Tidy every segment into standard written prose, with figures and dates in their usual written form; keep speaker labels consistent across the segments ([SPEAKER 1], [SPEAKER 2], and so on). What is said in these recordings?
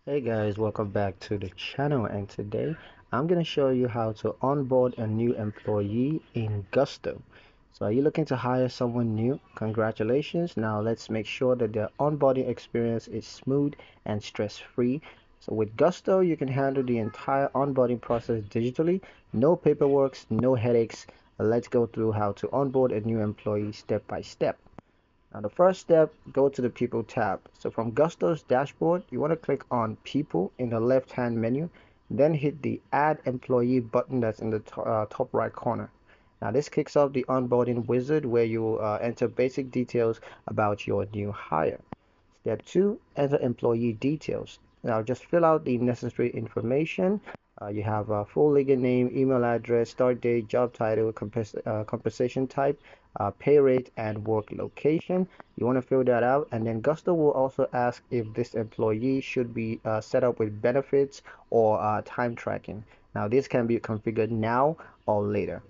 [SPEAKER 1] Hey guys, welcome back to the channel, and today I'm going to show you how to onboard a new employee in Gusto. So are you looking to hire someone new? Congratulations. Now let's make sure that their onboarding experience is smooth and stress-free. So with Gusto, you can handle the entire onboarding process digitally. No paperwork, no headaches. Let's go through how to onboard a new employee step by step. Now the first step, go to the People tab. So from Gusto's dashboard, you want to click on People in the left-hand menu, then hit the Add Employee button that's in the top right corner. Now this kicks off the onboarding wizard where you enter basic details about your new hire. Step 2, enter employee details. Now just fill out the necessary information. You have a full legal name, email address, start date, job title, compensation type, pay rate, and work location. You want to fill that out, and then Gusto will also ask if this employee should be set up with benefits or time tracking. Now this can be configured now or later.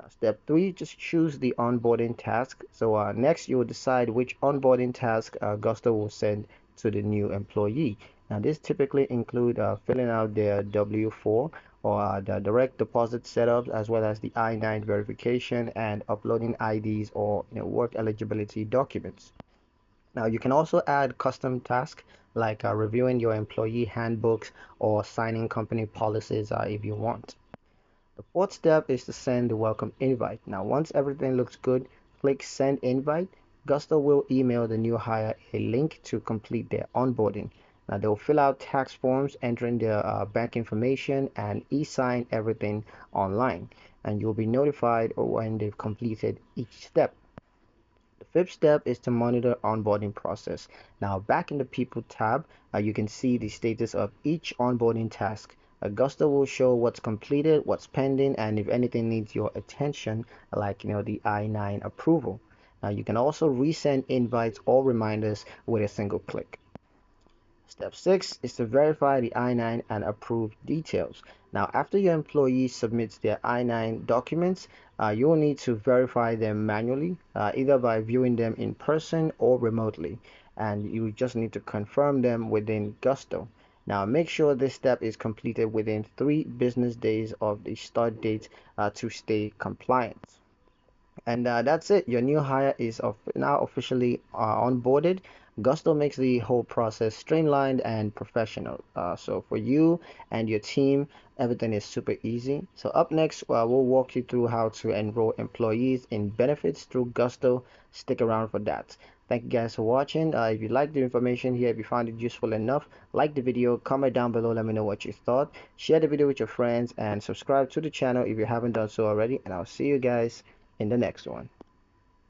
[SPEAKER 1] Step 3, just choose the onboarding task. So next you will decide which onboarding task Gusto will send to the new employee. Now this typically include filling out their W-4 or the direct deposit setup, as well as the I-9 verification and uploading IDs or work eligibility documents. Now you can also add custom tasks like reviewing your employee handbooks or signing company policies if you want. The fourth step is to send the welcome invite. Now, once everything looks good, click Send Invite. Gusto will email the new hire a link to complete their onboarding. Now, they'll fill out tax forms, entering their bank information, and e-sign everything online. And you'll be notified when they've completed each step. The fifth step is to monitor onboarding process. Now back in the People tab, you can see the status of each onboarding task. Gusto will show what's completed, what's pending, and if anything needs your attention, like the I-9 approval. Now you can also resend invites or reminders with a single click. Step 6 is to verify the I-9 and approve details. Now, after your employee submits their I-9 documents, you will need to verify them manually, either by viewing them in person or remotely. And you just need to confirm them within Gusto. Now, make sure this step is completed within 3 business days of the start date to stay compliant. And that's it. Your new hire is now officially onboarded. Gusto makes the whole process streamlined and professional. So for you and your team, everything is super easy. So up next, we'll walk you through how to enroll employees in benefits through Gusto. Stick around for that. Thank you guys for watching. If you liked the information here, if you found it useful enough, like the video, comment down below, let me know what you thought. Share the video with your friends and subscribe to the channel if you haven't done so already. And I'll see you guys in the next one.